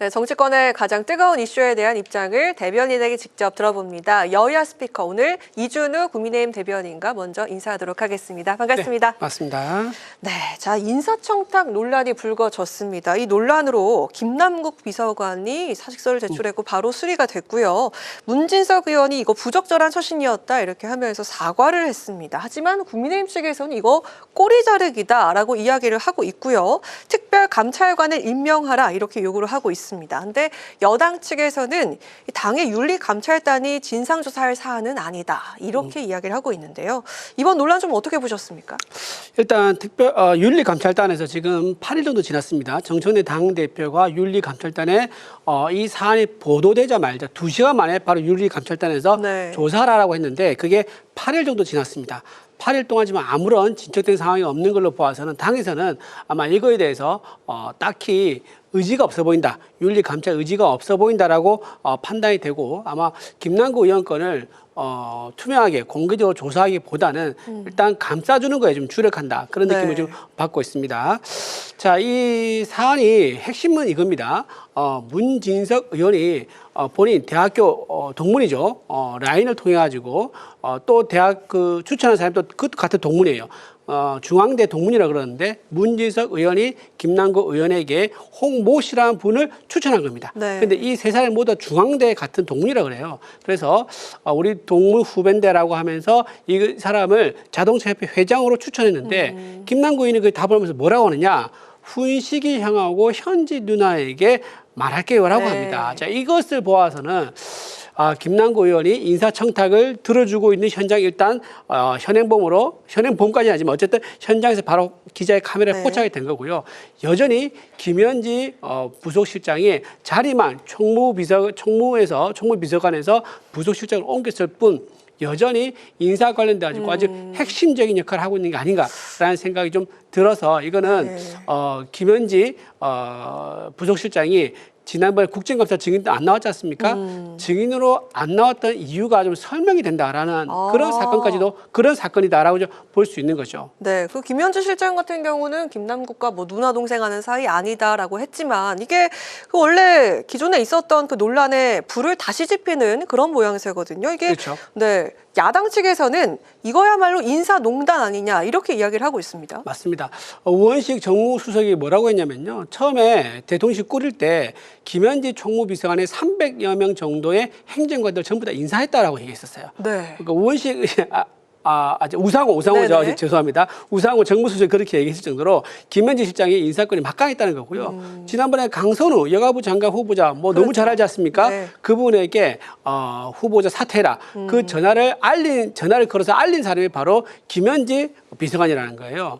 네, 정치권의 가장 뜨거운 이슈에 대한 입장을 대변인에게 직접 들어봅니다. 여야 스피커 오늘 이준우 국민의힘 대변인과 먼저 인사하도록 하겠습니다. 반갑습니다. 네, 맞습니다. 네, 자 인사청탁 논란이 불거졌습니다. 이 논란으로 김남국 비서관이 사직서를 제출했고 바로 수리가 됐고요. 문진석 의원이 이거 부적절한 처신이었다 이렇게 하면서 사과를 했습니다. 하지만 국민의힘 측에서는 이거 꼬리 자르기다라고 이야기를 하고 있고요. 특별 감찰관을 임명하라 이렇게 요구를 하고 있습니다. 그런데 여당 측에서는 당의 윤리감찰단이 진상조사할 사안은 아니다 이렇게 이야기를 하고 있는데요. 이번 논란 좀 어떻게 보셨습니까? 일단 윤리감찰단에서 지금 8일 정도 지났습니다. 정청래 당대표가 윤리감찰단에 이 사안이 보도되자마자 2시간 만에 바로 윤리감찰단에서 조사하라고 했는데 그게 8일 정도 지났습니다. 8일 동안지만 아무런 진척된 상황이 없는 걸로 보아서는 당에서는 아마 이거에 대해서 딱히 의지가 없어 보인다. 윤리감찰 의지가 없어 보인다라고 판단이 되고 아마 김남국 의원 건을 투명하게 공개적으로 조사하기보다는 일단 감싸주는 거에 좀 주력한다. 그런 느낌을 좀 받고 있습니다. 자, 이 사안이 핵심은 이겁니다. 문진석 의원이 본인 대학교 동문이죠. 라인을 통해 가지고 또 대학 추천한 사람이 또 그것도 같은 동문이에요. 중앙대 동문이라 그러는데 문진석 의원이 김남국 의원에게 홍모 씨라는 분을 추천한 겁니다. 그런데 이 세 사람이 모두 중앙대 같은 동문이라 그래요. 그래서 우리 동문 후배인데라고 하면서 이 사람을 자동차협회 회장으로 추천했는데 김남국 의원이 그 답을 하면서 뭐라고 하느냐. 훈식이 형하고 현지 누나에게 말할게요라고 합니다. 자, 이것을 보아서는 김남국 의원이 인사청탁을 들어주고 있는 현장 일단 현행범까지는 아니지만 어쨌든 현장에서 바로 기자의 카메라에 포착이 된 거고요. 여전히 김현지 부속실장이 자리만 총무비서관에서 부속실장을 옮겼을 뿐 여전히 인사 관련돼 가지고 아주 핵심적인 역할을 하고 있는 게 아닌가라는 생각이 좀 들어서 이거는 김현지 부속실장이 지난번에 국정감사 증인도 안 나왔지 않습니까? 증인으로 안 나왔던 이유가 좀 설명이 된다라는 그런 사건이다라고 볼 수 있는 거죠. 네, 그 김현지 실장 같은 경우는 김남국과 뭐 누나 동생 하는 사이 아니다라고 했지만 이게 그 원래 기존에 있었던 그 논란에 불을 다시 지피는 그런 모양새거든요. 이게 그렇죠. 네. 야당 측에서는 이거야말로 인사농단 아니냐 이렇게 이야기를 하고 있습니다. 맞습니다. 우원식 정무수석이 뭐라고 했냐면요. 처음에 대통령실 꾸릴 때 김현지 총무비서관의 300여 명 정도의 행정관들 전부 다 인사했다라고 얘기했었어요. 그러니까 우원식 우상호죠. 죄송합니다. 우상호 정무수석이 그렇게 얘기했을 정도로 김현지 실장이 인사권이 막강했다는 거고요. 지난번에 강선우 여가부 장관 후보자 너무 잘 알지 않습니까? 그분에게 후보자 사퇴해라. 그 전화를 걸어서 알린 사람이 바로 김현지 비서관이라는 거예요.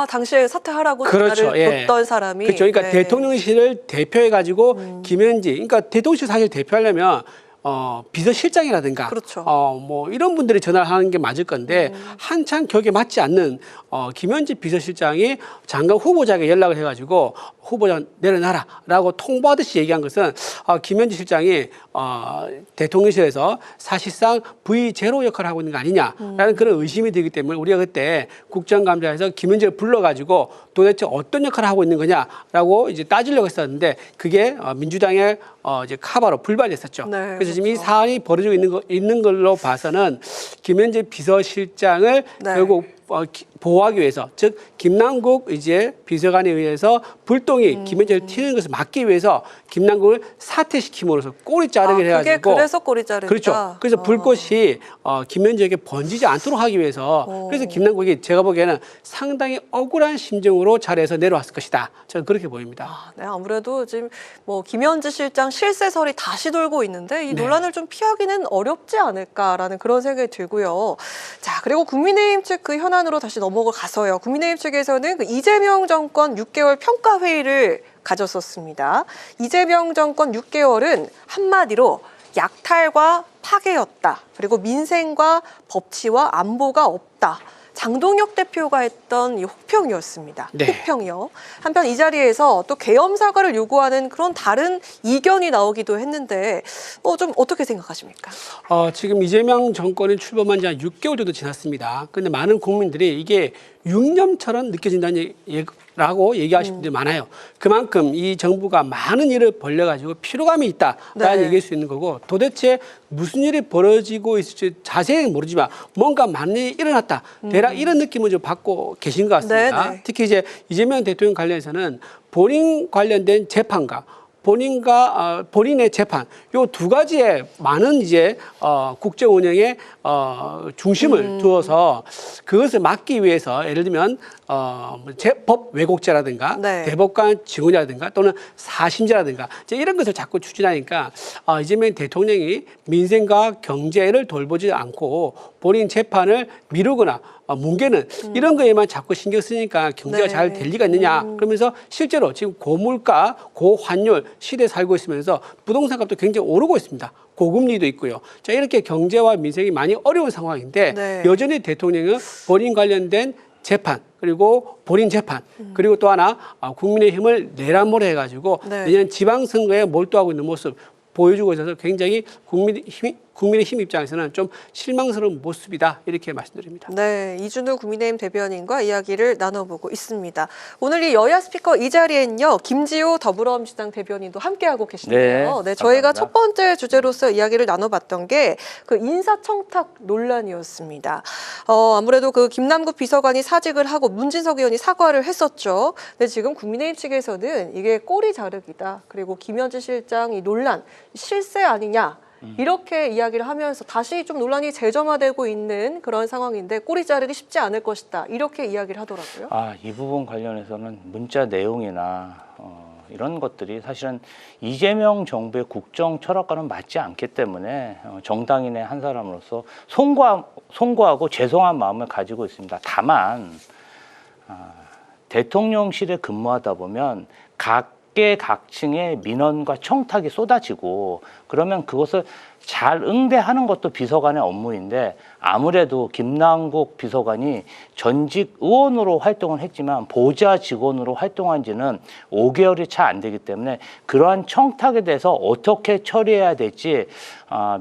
당시에 사퇴하라고 전화를 줬던 사람이. 그렇죠. 그러니까 대통령실을 대표해가지고 김현지, 그러니까 대통령실 사실 대표하려면 비서실장이라든가 이런 분들이 전화를 하는 게 맞을 건데 한참 격에 맞지 않는 김현지 비서실장이 장관 후보자에게 연락을 해가지고 후보자 내려놔라라고 통보하듯이 얘기한 것은 김현지 실장이 대통령실에서 사실상 V0 역할을 하고 있는 거 아니냐라는 그런 의심이 들기 때문에 우리가 그때 국정감사에서 김현지를 불러가지고 도대체 어떤 역할을 하고 있는 거냐라고 이제 따지려고 했었는데 그게 민주당의 이제 카바로 불발됐었죠. 그래서 지금 이 사안이 벌어지고 있는 걸로 봐서는 김현지 비서실장을 결국 보호하기 위해서, 즉 김남국 이제 비서관에 의해서 불똥이 김현지를 튀는 것을 막기 위해서 김남국을 사퇴시킴으로써 꼬리 자르기를 해가지고. 그래서 꼬리 자르기다. 그렇죠. 그래서 불꽃이 김현지에게 번지지 않도록 하기 위해서 그래서 김남국이 제가 보기에는 상당히 억울한 심정으로 자리에서 내려왔을 것이다. 저는 그렇게 보입니다. 네, 아무래도 지금 김현지 실장 실세설이 다시 돌고 있는데 이 논란을 좀 피하기는 어렵지 않을까라는 그런 생각이 들고요. 자, 그리고 국민의힘 측 그 현안으로 다시 넘어가서요. 국민의힘 측에서는 그 이재명 정권 6개월 평가 회의를 가졌었습니다. 이재명 정권 6개월은 한마디로 약탈과 파괴였다. 그리고 민생과 법치와 안보가 없다. 장동혁 대표가 했던 이 혹평이었습니다. 혹평이요. 한편 이 자리에서 또 계엄 사과를 요구하는 그런 다른 이견이 나오기도 했는데 좀 어떻게 생각하십니까? 지금 이재명 정권이 출범한 지 한 6개월 정도 지났습니다. 그런데 많은 국민들이 이게 6년처럼 느껴진다는 라고 얘기하시는 분들이 많아요. 그만큼 이 정부가 많은 일을 벌려가지고 피로감이 있다라는 얘기일 수 있는 거고, 도대체 무슨 일이 벌어지고 있을지 자세히 모르지만 뭔가 많은 일이 일어났다. 대략 이런 느낌을 좀 받고 계신 것 같습니다. 특히 이제 이재명 대통령 관련해서는 본인 관련된 재판과 본인의 재판, 요 두 가지에 많은 이제 국제 운영에 중심을 두어서 그것을 막기 위해서, 예를 들면 법 왜곡죄라든가 대법관 증언이라든가 또는 사심죄라든가 이제 이런 것을 자꾸 추진하니까 이재명 대통령이 민생과 경제를 돌보지 않고 본인 재판을 미루거나 뭉개는 이런 거에만 자꾸 신경 쓰니까 경제가 잘 될 리가 있느냐. 그러면서 실제로 지금 고물가, 고환율 시대에 살고 있으면서 부동산 값도 굉장히 오르고 있습니다. 고금리도 있고요. 자, 이렇게 경제와 민생이 많이 어려운 상황인데 여전히 대통령은 본인 관련된 재판, 그리고 본인 재판, 그리고 또 하나 국민의힘을 내란몰이 해가지고 내년 지방선거에 몰두하고 있는 모습 보여주고 있어서 굉장히 국민의힘 입장에서는 좀 실망스러운 모습이다, 이렇게 말씀드립니다. 네, 이준우 국민의힘 대변인과 이야기를 나눠보고 있습니다. 오늘 이 여야 스피커 이 자리엔요, 김지호 더불어민주당 대변인도 함께하고 계시는데요. 네, 저희가 첫 번째 주제로서 이야기를 나눠봤던 게 그 인사청탁 논란이었습니다. 아무래도 그 김남국 비서관이 사직을 하고 문진석 의원이 사과를 했었죠. 근데 지금 국민의힘 측에서는 이게 꼬리 자르기다. 그리고 김현지 실장 이 논란 실세 아니냐. 이렇게 이야기를 하면서 다시 좀 논란이 재점화되고 있는 그런 상황인데 꼬리 자르기 쉽지 않을 것이다. 이렇게 이야기를 하더라고요. 이 부분 관련해서는 문자 내용이나 이런 것들이 사실은 이재명 정부의 국정 철학과는 맞지 않기 때문에 정당인의 한 사람으로서 송구하고 죄송한 마음을 가지고 있습니다. 다만 대통령실에 근무하다 보면 각계각층의 민원과 청탁이 쏟아지고 그러면 그것을 잘 응대하는 것도 비서관의 업무인데 아무래도 김남국 비서관이 전직 의원으로 활동을 했지만 보좌 직원으로 활동한 지는 5개월이 채 안 되기 때문에 그러한 청탁에 대해서 어떻게 처리해야 될지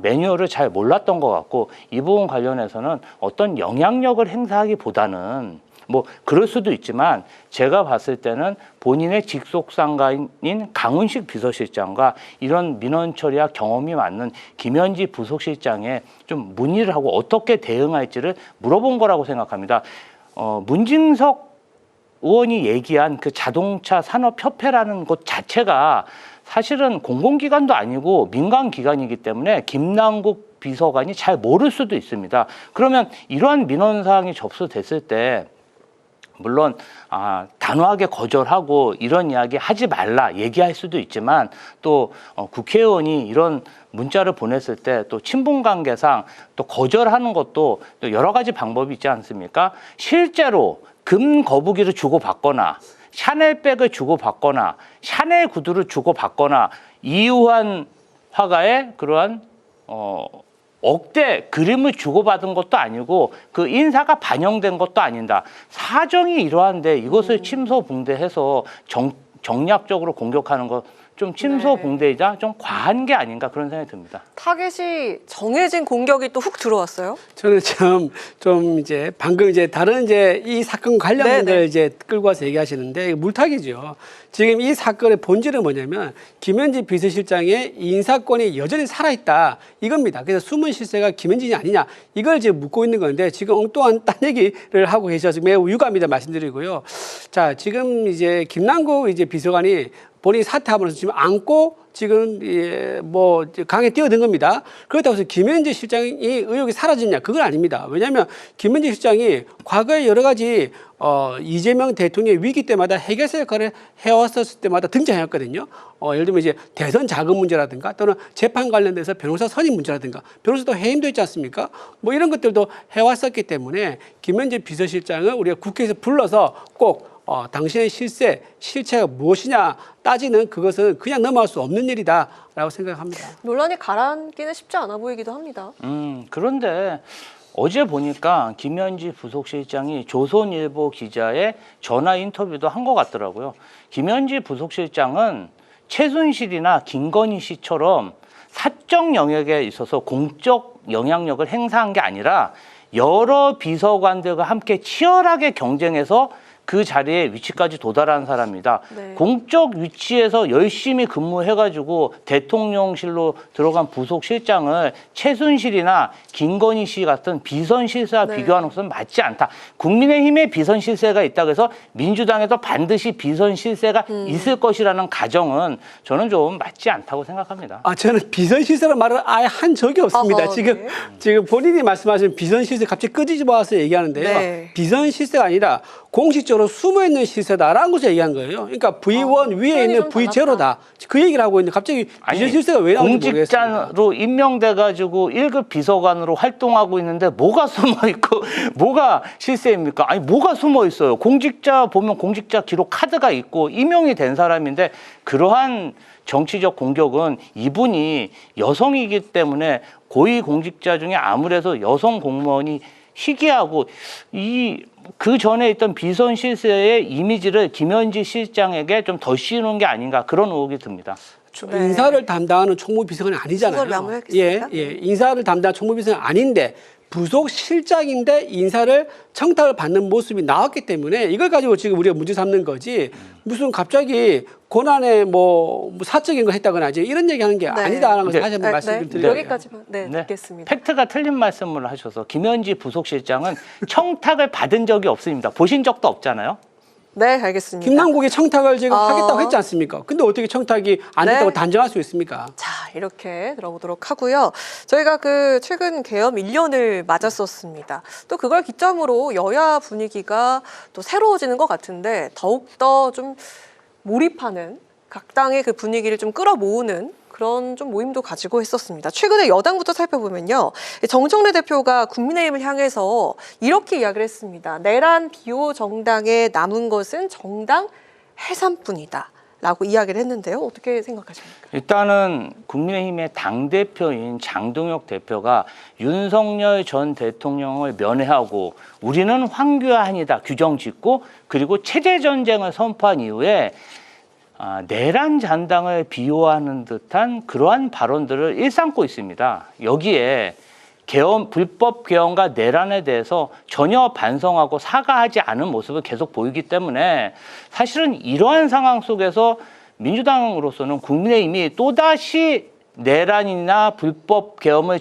매뉴얼을 잘 몰랐던 것 같고 이 부분 관련해서는 어떤 영향력을 행사하기보다는 뭐 그럴 수도 있지만 제가 봤을 때는 본인의 직속 상가인 강훈식 비서실장과 이런 민원 처리와 경험이 많은 김현지 부속실장에 좀 문의를 하고 어떻게 대응할지를 물어본 거라고 생각합니다. 문진석 의원이 얘기한 그 자동차 산업협회라는 곳 자체가 사실은 공공기관도 아니고 민간기관이기 때문에 김남국 비서관이 잘 모를 수도 있습니다. 그러면 이러한 민원사항이 접수됐을 때 물론 단호하게 거절하고 이런 이야기 하지 말라 얘기할 수도 있지만 또 국회의원이 이런 문자를 보냈을 때 또 친분관계상 또 거절하는 것도 또 여러 가지 방법이 있지 않습니까? 실제로 금 거북이를 주고받거나 샤넬백을 주고받거나 샤넬 구두를 주고받거나 이유한 화가의 그러한 억대 그림을 주고받은 것도 아니고 그 인사가 반영된 것도 아니다. 사정이 이러한데 이것을 침소봉대해서 정략적으로 공격하는 것 좀 침소봉대이자 좀 과한 게 아닌가 그런 생각이 듭니다. 타겟이 정해진 공격이 또 훅 들어왔어요? 저는 좀 이제 방금 이제 다른 이제 이 사건 관련들 이제 끌고 와서 얘기하시는데 물타기죠. 지금 이 사건의 본질은 뭐냐면 김현지 비서실장의 인사권이 여전히 살아있다 이겁니다. 그래서 숨은 실세가 김현진이 아니냐 이걸 지금 묻고 있는 건데 지금 엉뚱한 딴 얘기를 하고 계셔서 매우 유감이다 말씀드리고요. 자, 지금 이제 김남국 이제 비서관이 본인이 사퇴하면서 지금 안고 지금 뭐 강에 뛰어든 겁니다. 그렇다고 해서 김현지 실장이 의혹이 사라졌냐? 그건 아닙니다. 왜냐하면 김현지 실장이 과거에 여러 가지 이재명 대통령의 위기 때마다 해결사 역할을 해왔었을 때마다 등장했거든요. 예를 들면 이제 대선 자금 문제라든가 또는 재판 관련돼서 변호사 선임 문제라든가 변호사도 해임도 있지 않습니까? 뭐 이런 것들도 해왔었기 때문에 김현지 비서실장을 우리가 국회에서 불러서 꼭 당신의 실체가 무엇이냐 따지는 그것은 그냥 넘어갈 수 없는 일이다라고 생각합니다. 논란이 가라앉기는 쉽지 않아 보이기도 합니다. 그런데 어제 보니까 김현지 부속실장이 조선일보 기자의 전화 인터뷰도 한 것 같더라고요. 김현지 부속실장은 최순실이나 김건희 씨처럼 사적 영역에 있어서 공적 영향력을 행사한 게 아니라 여러 비서관들과 함께 치열하게 경쟁해서 그 자리에 위치까지 도달한 사람이다. 네. 공적 위치에서 열심히 근무해가지고 대통령실로 들어간 부속실장을 최순실이나 김건희 씨 같은 비선실세와 네. 비교하는 것은 맞지 않다. 국민의힘에 비선실세가 있다고 해서 민주당에도 반드시 비선실세가 있을 것이라는 가정은 저는 좀 맞지 않다고 생각합니다. 저는 비선실세라는 말을 아예 한 적이 없습니다. 어허, 지금 네. 지금 본인이 말씀하신 비선실세 갑자기 끄집어와서 얘기하는데요. 네. 비선실세가 아니라 공식적으로 숨어있는 실세다라는 것을 얘기한 거예요. 그러니까 V1 위에 표현이 있는 좀 V0다. 그 얘기를 하고 있는데 갑자기 비선실세가 왜 나오는지 모르겠습니다. 공직자로 임명돼가지고 1급 비서관으로 활동하고 있는데 뭐가 숨어있고 뭐가 실세입니까? 아니 뭐가 숨어있어요. 공직자 보면 공직자 기록 카드가 있고 임명이 된 사람인데 그러한 정치적 공격은 이분이 여성이기 때문에 고위공직자 중에 아무래도 여성 공무원이 희귀하고 그 전에 있던 비선 실세의 이미지를 김현지 실장에게 좀 더 씌우는 게 아닌가 그런 의혹이 듭니다. 네. 인사를 담당하는 총무비서관이 아니잖아요. 순서를 마무리하겠습니다. 예, 인사를 담당하는 총무비서관이 아닌데 부속 실장인데 인사를 청탁을 받는 모습이 나왔기 때문에 이걸 가지고 지금 우리가 문제 삼는 거지 무슨 갑자기 고난에 뭐 사적인 걸 했다거나 이런 얘기하는 게 아니다라는 것을 다시 한번 말씀드리려고 여기까지만 듣겠습니다. 팩트가 틀린 말씀을 하셔서 김현지 부속실장은 청탁을 받은 적이 없습니다. 보신 적도 없잖아요. 네, 알겠습니다. 김남국이 청탁을 지금 하겠다고 했지 않습니까? 근데 어떻게 청탁이 안 됐다고 네. 단정할 수 있습니까? 자, 이렇게 들어보도록 하고요. 저희가 그 최근 계엄 1년을 맞았었습니다. 또 그걸 기점으로 여야 분위기가 또 새로워지는 것 같은데 더욱더 좀 몰입하는 각 당의 그 분위기를 좀 끌어모으는 그런 좀 모임도 가지고 했었습니다. 최근에 여당부터 살펴보면요. 정청래 대표가 국민의힘을 향해서 이렇게 이야기를 했습니다. 내란 비호 정당에 남은 것은 정당 해산뿐이다. 라고 이야기를 했는데요. 어떻게 생각하십니까? 일단은 국민의힘의 당대표인 장동혁 대표가 윤석열 전 대통령을 면회하고 우리는 황교안이다 규정 짓고 그리고 체제전쟁을 선포한 이후에 내란 잔당을 비호하는 듯한 그러한 발언들을 일삼고 있습니다. 여기에 불법 개헌과 내란에 대해서 전혀 반성하고 사과하지 않은 모습을 계속 보이기 때문에 사실은 이러한 상황 속에서 민주당으로서는 국민의힘이 또다시 내란이나 불법 계엄을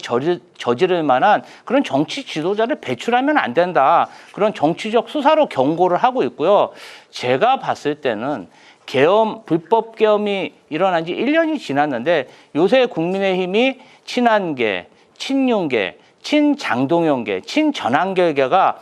저지를 만한 그런 정치 지도자를 배출하면 안 된다. 그런 정치적 수사로 경고를 하고 있고요. 제가 봤을 때는 불법 계엄이 일어난 지 1년이 지났는데 요새 국민의힘이 친한계, 친윤계, 친장동연계, 친전한계가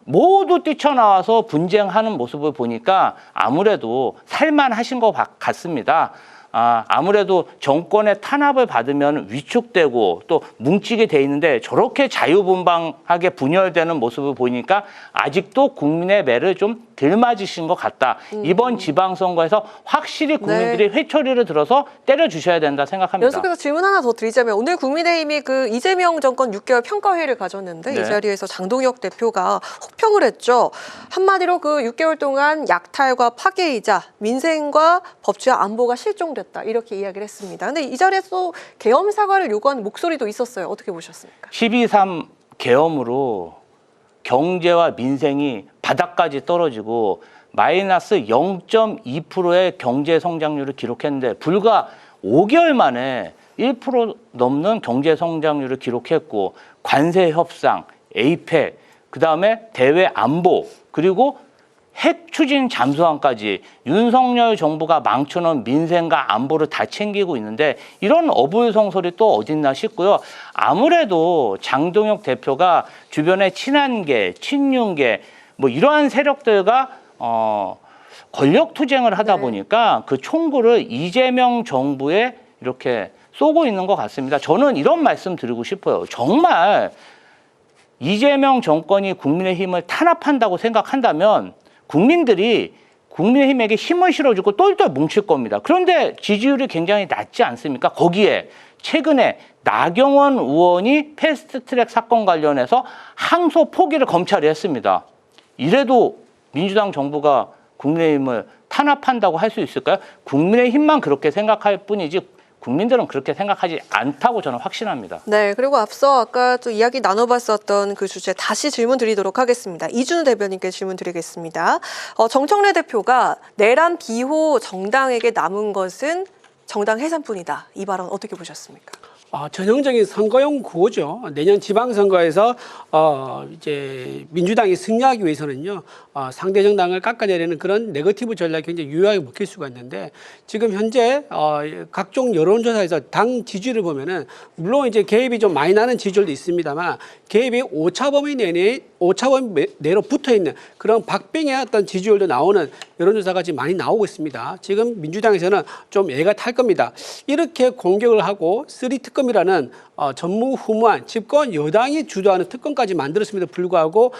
모두 뛰쳐나와서 분쟁하는 모습을 보니까 아무래도 살만하신 것 같습니다. 아무래도 정권의 탄압을 받으면 위축되고 또 뭉치게 돼 있는데 저렇게 자유분방하게 분열되는 모습을 보니까 아직도 국민의 매를 좀 덜 맞으신 것 같다. 이번 지방선거에서 확실히 국민들이 회초리를 들어서 때려주셔야 된다 생각합니다. 연속해서 질문 하나 더 드리자면 오늘 국민의힘이 그 이재명 정권 6개월 평가회의를 가졌는데 네. 이 자리에서 장동혁 대표가 혹평을 했죠. 한마디로 그 6개월 동안 약탈과 파괴이자 민생과 법치와 안보가 실종됐다. 이렇게 이야기를 했습니다. 근데 이 자리에서 또 계엄 사과를 요구하는 목소리도 있었어요. 어떻게 보셨습니까? 12.3 계엄으로 경제와 민생이 바닥까지 떨어지고 마이너스 0.2%의 경제 성장률을 기록했는데 불과 5개월 만에 1% 넘는 경제 성장률을 기록했고 관세 협상, 에이펙, 그다음에 대외 안보, 그리고 핵 추진 잠수함까지 윤석열 정부가 망쳐놓은 민생과 안보를 다 챙기고 있는데 이런 어불성설이 또 어딨나 싶고요. 아무래도 장동혁 대표가 주변에 친한계, 친윤계 뭐 이러한 세력들과 권력 투쟁을 하다 보니까 그 총구를 이재명 정부에 이렇게 쏘고 있는 것 같습니다. 저는 이런 말씀 드리고 싶어요. 정말 이재명 정권이 국민의힘을 탄압한다고 생각한다면 국민들이 국민의힘에게 힘을 실어주고 똘똘 뭉칠 겁니다. 그런데 지지율이 굉장히 낮지 않습니까? 거기에 최근에 나경원 의원이 패스트트랙 사건 관련해서 항소 포기를 검찰이 했습니다. 이래도 민주당 정부가 국민의힘을 탄압한다고 할 수 있을까요? 국민의힘만 그렇게 생각할 뿐이지 국민들은 그렇게 생각하지 않다고 저는 확신합니다. 네, 그리고 앞서 아까 또 이야기 나눠봤었던 그 주제 다시 질문 드리도록 하겠습니다. 이준우 대변인께 질문 드리겠습니다. 정청래 대표가 내란 비호 정당에게 남은 것은 정당 해산뿐이다. 이 발언 어떻게 보셨습니까? 전형적인 선거용 구호죠. 내년 지방선거에서 이제 민주당이 승리하기 위해서는요, 상대 정당을 깎아내리는 그런 네거티브 전략이 굉장히 유효하게 먹힐 수가 있는데, 지금 현재 각종 여론조사에서 당 지지를 보면은 물론 이제 개입이 좀 많이 나는 지지율도 있습니다만, 개입이 오차 범위 내로 붙어 있는 그런 박빙의 어떤 지지율도 나오는 여론조사가 지금 많이 나오고 있습니다. 지금 민주당에서는 좀 애가 탈 겁니다. 이렇게 공격을 하고 3특검이라는 전무후무한 집권 여당이 주도하는 특검까지 만들었음에도 불구하고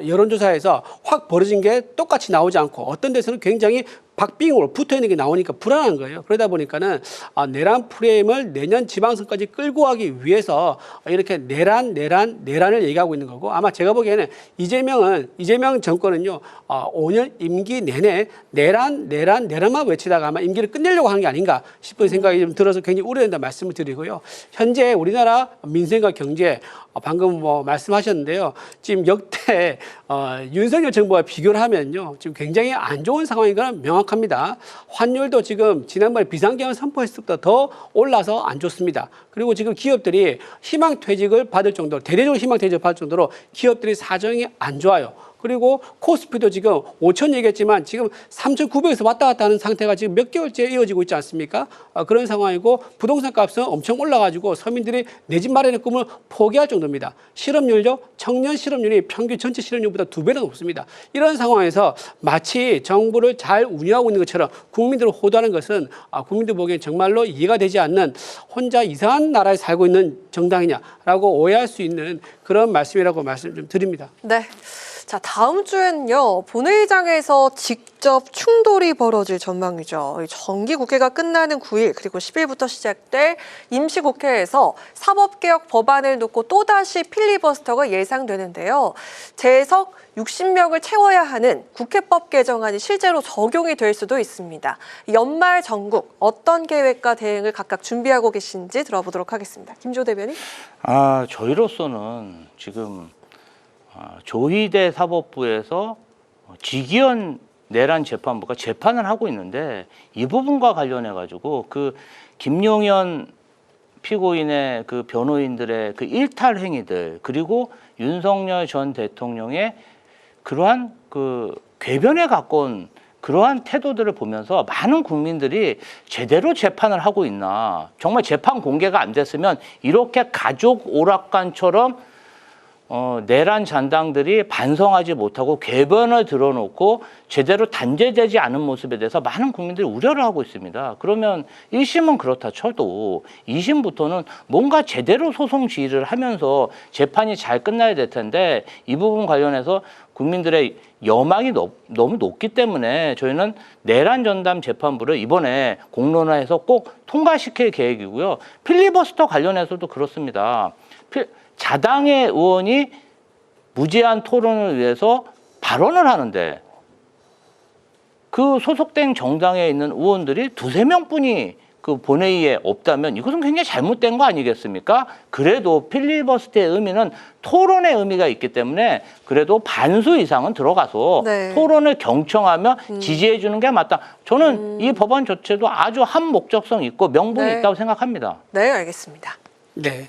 여론조사에서 확 벌어진 게 똑같이 나오지 않고 어떤 데서는 굉장히 박빙으로 붙어 있는 게 나오니까 불안한 거예요. 그러다 보니까는 내란 프레임을 내년 지방선까지 끌고 가기 위해서 이렇게 내란을 얘기하고 있는 거고, 아마 제가 보기에는 이재명 정권은요 5년 임기 내내 내란만 외치다가 아마 임기를 끝내려고 하는 게 아닌가 싶은 생각이 좀 들어서 굉장히 우려된다 말씀을 드리고요. 현재 우리나라 민생과 경제 방금 뭐 말씀하셨는데요. 지금 역대 윤석열 정부와 비교를 하면요, 지금 굉장히 안 좋은 상황인 건 명확합니다. 환율도 지금 지난번에 비상경을 선포했을 때보다 더 올라서 안 좋습니다. 그리고 지금 기업들이 희망퇴직을 받을 정도로, 대대적으로 희망퇴직을 받을 정도로 기업들이 사정이 안 좋아요. 그리고 코스피도 지금 5천 얘기했지만 지금 3,900에서 왔다 갔다 하는 상태가 지금 몇 개월째 이어지고 있지 않습니까? 그런 상황이고, 부동산 값은 엄청 올라가지고 서민들이 내 집 마련의 꿈을 포기할 정도입니다. 실업률요, 청년 실업률이 평균 전체 실업률보다 2배나 높습니다. 이런 상황에서 마치 정부를 잘 운영하고 있는 것처럼 국민들을 호도하는 것은 국민들 보기엔 정말로 이해가 되지 않는, 혼자 이상한 나라에 살고 있는 정당이냐라고 오해할 수 있는 그런 말씀이라고 말씀 좀 드립니다. 네. 자, 다음 주엔요, 본회의장에서 직접 충돌이 벌어질 전망이죠. 정기국회가 끝나는 9일 그리고 10일부터 시작될 임시국회에서 사법개혁 법안을 놓고 또다시 필리버스터가 예상되는데요. 재석 60명을 채워야 하는 국회법 개정안이 실제로 적용이 될 수도 있습니다. 연말 정국 어떤 계획과 대응을 각각 준비하고 계신지 들어보도록 하겠습니다. 김조 대변인. 저희로서는 지금 조희대 사법부에서 지기현 내란 재판부가 재판을 하고 있는데, 이 부분과 관련해 가지고 그 김용현 피고인의 그 변호인들의 그 일탈 행위들, 그리고 윤석열 전 대통령의 그러한 그 궤변에 가까운 그러한 태도들을 보면서 많은 국민들이 제대로 재판을 하고 있나, 정말 재판 공개가 안 됐으면 이렇게 가족 오락관처럼 내란 잔당들이 반성하지 못하고 궤변을 들어놓고 제대로 단죄되지 않은 모습에 대해서 많은 국민들이 우려를 하고 있습니다. 그러면 1심은 그렇다 쳐도 2심부터는 뭔가 제대로 소송 지휘를 하면서 재판이 잘 끝나야 될 텐데, 이 부분 관련해서 국민들의 여망이 너무 높기 때문에 저희는 내란 전담 재판부를 이번에 공론화해서 꼭 통과시킬 계획이고요. 필리버스터 관련해서도 그렇습니다. 자당의 의원이 무제한 토론을 위해서 발언을 하는데, 그 소속된 정당에 있는 의원들이 2~3명뿐이 그 본회의에 없다면 이것은 굉장히 잘못된 거 아니겠습니까? 그래도 필리버스터의 의미는 토론의 의미가 있기 때문에 그래도 반수 이상은 들어가서 네. 토론을 경청하며 지지해 주는 게 맞다. 저는 이 법안 자체도 아주 한 목적성 있고 명분이 네. 있다고 생각합니다. 네, 알겠습니다. 네.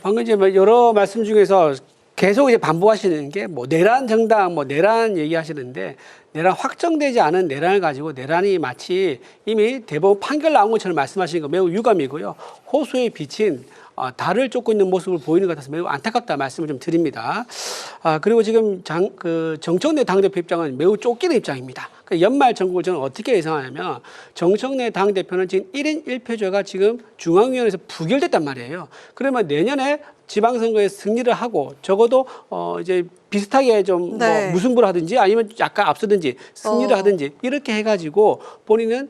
방금 이제 여러 말씀 중에서 계속 이제 반복하시는 게 뭐 내란 정당, 뭐 내란 얘기하시는데, 내란 확정되지 않은 내란을 가지고 내란이 마치 이미 대법원 판결 나온 것처럼 말씀하시는 거 매우 유감이고요. 호수에 비친 달을 쫓고 있는 모습을 보이는 것 같아서 매우 안타깝다 말씀을 좀 드립니다. 그리고 지금 정청래 당대표 입장은 매우 쫓기는 입장입니다. 연말 정국을 저는 어떻게 예상하냐면, 정청래 당대표는 지금 1인 1표제가 지금 중앙위원회에서 부결됐단 말이에요. 그러면 내년에 지방선거에 승리를 하고 적어도 이제 비슷하게 좀 네. 뭐 무승부를 하든지 아니면 약간 앞서든지 승리를 하든지 이렇게 해가지고 본인은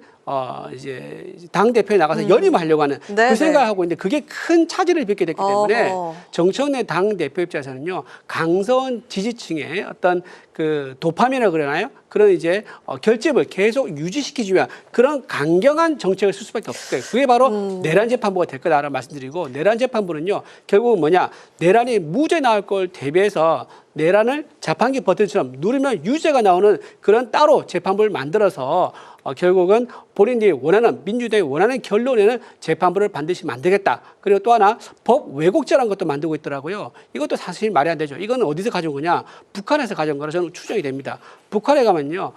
이제 당 대표에 나가서 연임하려고 하는 네네. 그 생각하고 있는데 그게 큰 차질을 빚게 됐기 때문에 어허. 정청래 당 대표 입장에서는요 강성 지지층의 어떤 그 도파민이라고 그러나요? 그런 이제 결집을 계속 유지시키기 위한 그런 강경한 정책을 쓸 수밖에 없을 거예요. 그게 바로 내란 재판부가 될 거다라고 말씀드리고 내란 재판부는요 결국은 뭐냐 내란이 무죄 나올 걸 대비해서 내란을 자판기 버튼처럼 누르면 유죄가 나오는 그런 따로 재판부를 만들어서 결국은 본인들이 원하는 민주당이 원하는 결론에는 재판부를 반드시 만들겠다. 그리고 또 하나 법 왜곡죄라는 것도 만들고 있더라고요. 이것도 사실 말이 안 되죠. 이거는 어디서 가져온 거냐? 북한에서 가져온 거라 저는 추정이 됩니다. 북한에 가면요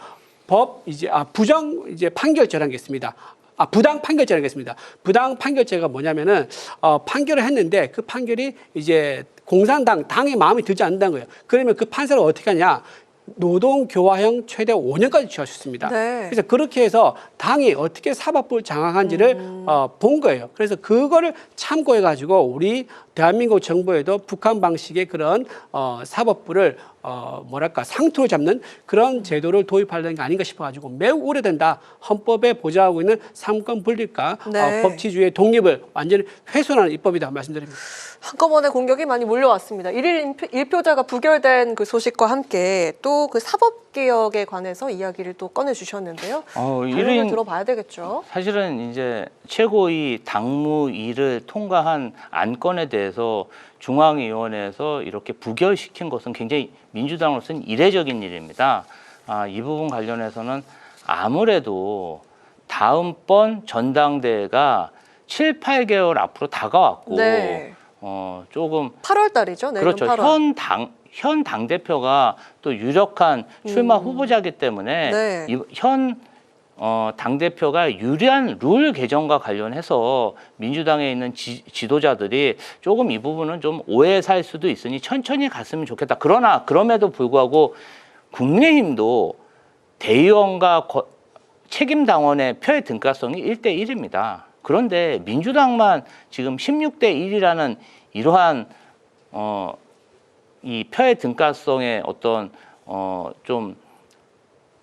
법 이제 부정 이제 판결죄라는 게 있습니다. 부당 판결죄라는 게 있습니다. 부당 판결죄가 뭐냐면은 판결을 했는데 그 판결이 이제 공산당 당의 마음에 들지 않는다는 거예요. 그러면 그 판사를 어떻게 하냐? 노동교화형 최대 5년까지 취할 수 있습니다. 네. 그래서 그렇게 해서 당이 어떻게 사법부를 장악한지를 본 거예요. 그래서 그거를 참고해가지고 우리 대한민국 정부에도 북한 방식의 그런 사법부를 뭐랄까 상투로 잡는 그런 제도를 도입하려는 게 아닌가 싶어가지고 매우 우려된다. 헌법에 보장하고 있는 삼권 분립과 네. 법치주의의 독립을 완전히 훼손하는 입법이다 말씀드립니다. 한꺼번에 공격이 많이 몰려왔습니다. 1일 1표자가 부결된 그 소식과 함께 또 그 사법개혁에 관해서 이야기를 또 꺼내주셨는데요. 일일 들어봐야 되겠죠. 사실은 이제 최고위 당무위를 통과한 안건에 대해서 중앙위원회에서 이렇게 부결시킨 것은 굉장히 민주당으로서는 이례적인 일입니다. 이 부분 관련해서는 아무래도 다음번 전당대회가 7, 8개월 앞으로 다가왔고 네. 조금 8월 달이죠. 내년 그렇죠. 8월. 현 당대표가 또 유력한 출마 후보자이기 때문에 네. 현 당대표가 유리한 룰 개정과 관련해서 민주당에 있는 지도자들이 조금 이 부분은 좀 오해 살 수도 있으니 천천히 갔으면 좋겠다. 그러나 그럼에도 불구하고 국민의힘도 대의원과 책임 당원의 표의 등가성이 1대1입니다. 그런데 민주당만 지금 16대1이라는 이러한 이 표의 등가성의 어떤 좀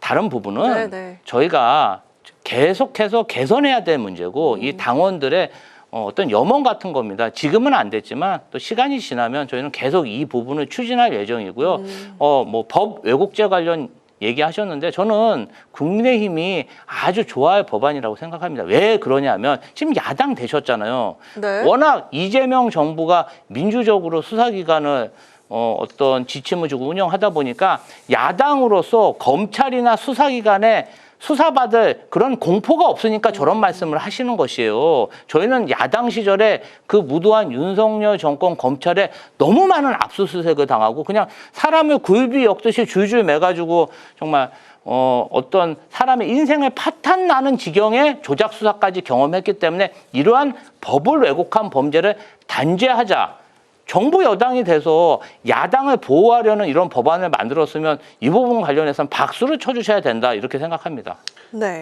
다른 부분은 네네. 저희가 계속해서 개선해야 될 문제고 이 당원들의 어떤 염원 같은 겁니다. 지금은 안 됐지만 또 시간이 지나면 저희는 계속 이 부분을 추진할 예정이고요. 뭐 법 왜곡죄 관련 얘기하셨는데 저는 국민의힘이 아주 좋아할 법안이라고 생각합니다. 왜 그러냐면 지금 야당 되셨잖아요. 네. 워낙 이재명 정부가 민주적으로 수사기관을 어떤 지침을 주고 운영하다 보니까 야당으로서 검찰이나 수사기관에 수사받을 그런 공포가 없으니까 저런 말씀을 하시는 것이에요. 저희는 야당 시절에 그 무도한 윤석열 정권 검찰에 너무 많은 압수수색을 당하고 그냥 사람을 굴비 엮듯이 줄줄 매가지고 정말 어떤 사람의 인생을 파탄나는 지경의 조작 수사까지 경험했기 때문에 이러한 법을 왜곡한 범죄를 단죄하자. 정부 여당이 돼서 야당을 보호하려는 이런 법안을 만들었으면 이 부분 관련해서는 박수를 쳐주셔야 된다 이렇게 생각합니다. 네.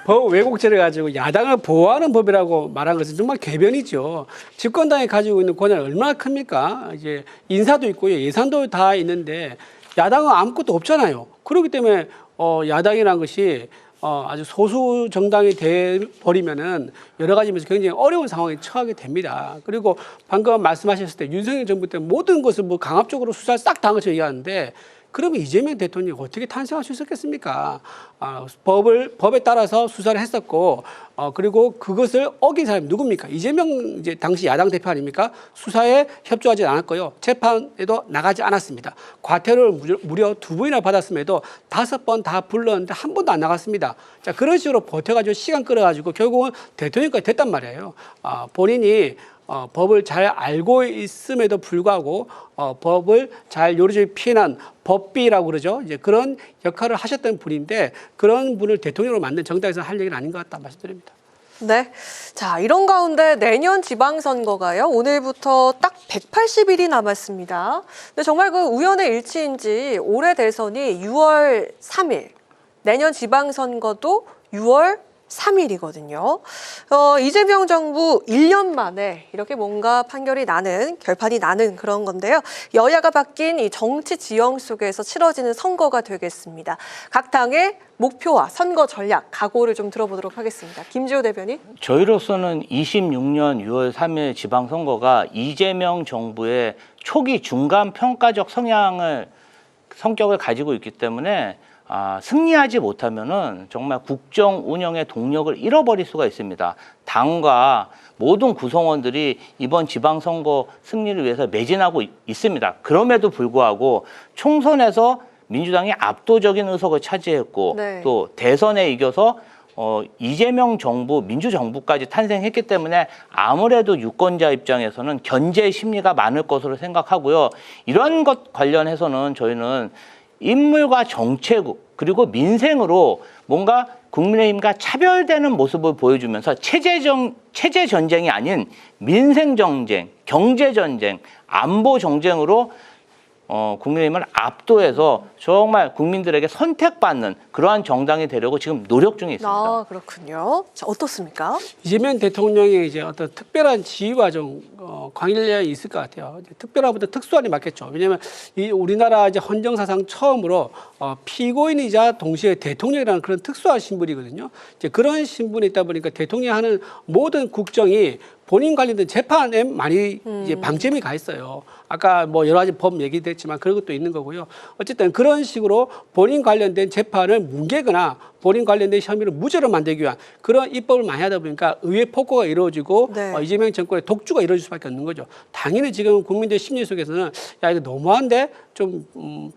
법 왜곡죄를 가지고 야당을 보호하는 법이라고 말한 것은 정말 궤변이죠. 집권당이 가지고 있는 권한이 얼마나 큽니까? 이제 인사도 있고요, 예산도 다 있는데 야당은 아무것도 없잖아요. 그렇기 때문에 야당이라는 것이 아주 소수 정당이 돼 버리면은 여러 가지 면에서 굉장히 어려운 상황에 처하게 됩니다. 그리고 방금 말씀하셨을 때 윤석열 정부 때 모든 것을 뭐 강압적으로 수사를 싹 당한 것처럼 얘기하는데 그러면 이재명 대통령이 어떻게 탄생할 수 있었겠습니까? 법에 따라서 수사를 했었고, 그리고 그것을 어긴 사람이 누굽니까? 이재명 이제 당시 야당 대표 아닙니까? 수사에 협조하지 않았고요. 재판에도 나가지 않았습니다. 과태료를 무려 2번이나 받았음에도 5번 다 불렀는데 한 번도 안 나갔습니다. 자, 그런 식으로 버텨가지고 시간 끌어가지고 결국은 대통령까지 됐단 말이에요. 본인이 법을 잘 알고 있음에도 불구하고 법을 잘 요리조리 피해난 법비라고 그러죠. 이제 그런 역할을 하셨던 분인데 그런 분을 대통령으로 만든 정당에서 할 얘기는 아닌 것 같다 말씀드립니다. 네. 자, 이런 가운데 내년 지방선거가요. 오늘부터 딱 180일이 남았습니다. 근데 정말 그 우연의 일치인지 올해 대선이 6월 3일, 내년 지방선거도 6월 3일이거든요. 이재명 정부 1년 만에 이렇게 뭔가 판결이 나는, 결판이 나는 그런 건데요. 여야가 바뀐 이 정치 지형 속에서 치러지는 선거가 되겠습니다. 각 당의 목표와 선거 전략, 각오를 좀 들어보도록 하겠습니다. 김지호 대변인. 저희로서는 26년 6월 3일 지방선거가 이재명 정부의 초기 중간 평가적 성격을 가지고 있기 때문에 승리하지 못하면은 정말 국정 운영의 동력을 잃어버릴 수가 있습니다. 당과 모든 구성원들이 이번 지방선거 승리를 위해서 매진하고 있습니다. 그럼에도 불구하고 총선에서 민주당이 압도적인 의석을 차지했고 네. 또 대선에 이겨서 이재명 정부, 민주정부까지 탄생했기 때문에 아무래도 유권자 입장에서는 견제 심리가 많을 것으로 생각하고요. 이런 것 관련해서는 저희는 인물과 정책 그리고 민생으로 뭔가 국민의힘과 차별되는 모습을 보여주면서 체제 전쟁이 아닌 민생 전쟁, 경제 전쟁, 안보 전쟁으로 국민의힘을 압도해서 정말 국민들에게 선택받는 그러한 정당이 되려고 지금 노력 중에 있습니다. 그렇군요. 자, 어떻습니까? 이재명 대통령의 이제 어떤 특별한 지위와 좀 관련이 있을 것 같아요. 특별한보다 특수한이 맞겠죠. 왜냐하면 이 우리나라 이제 헌정사상 처음으로 피고인이자 동시에 대통령이라는 그런 특수한 신분이거든요. 이제 그런 신분이 있다 보니까 대통령이 하는 모든 국정이 본인 관련된 재판에 많이 이제 방점이 가 있어요. 아까 뭐 여러 가지 법 얘기됐지만 그런 것도 있는 거고요. 어쨌든 그런 식으로 본인 관련된 재판을 뭉개거나 본인 관련된 혐의를 무죄로 만들기 위한 그런 입법을 많이 하다 보니까 의회 폭거가 이루어지고 네. 이재명 정권의 독주가 이루어질 수밖에 없는 거죠. 당연히 지금 국민들 심리 속에서는 야 이거 너무한데 좀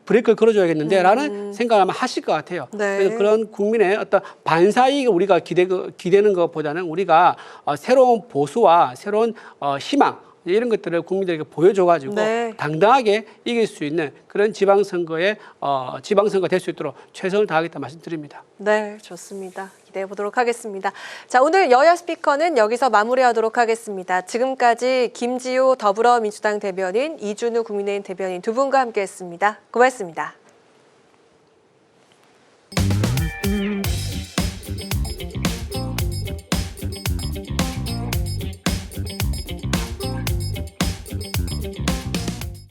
브레이크를 걸어줘야겠는데 라는 생각을 아마 하실 것 같아요. 네. 그래서 그런 국민의 어떤 반사이익을 우리가 기대는 것보다는 우리가 새로운 보수와 새로운 희망 이런 것들을 국민들에게 보여줘가지고 네. 당당하게 이길 수 있는 그런 지방선거 될 수 있도록 최선을 다하겠다 말씀드립니다. 네, 좋습니다. 기대해 보도록 하겠습니다. 자, 오늘 여야 스피커는 여기서 마무리하도록 하겠습니다. 지금까지 김지호 더불어민주당 대변인, 이준우 국민의힘 대변인 두 분과 함께했습니다. 고맙습니다.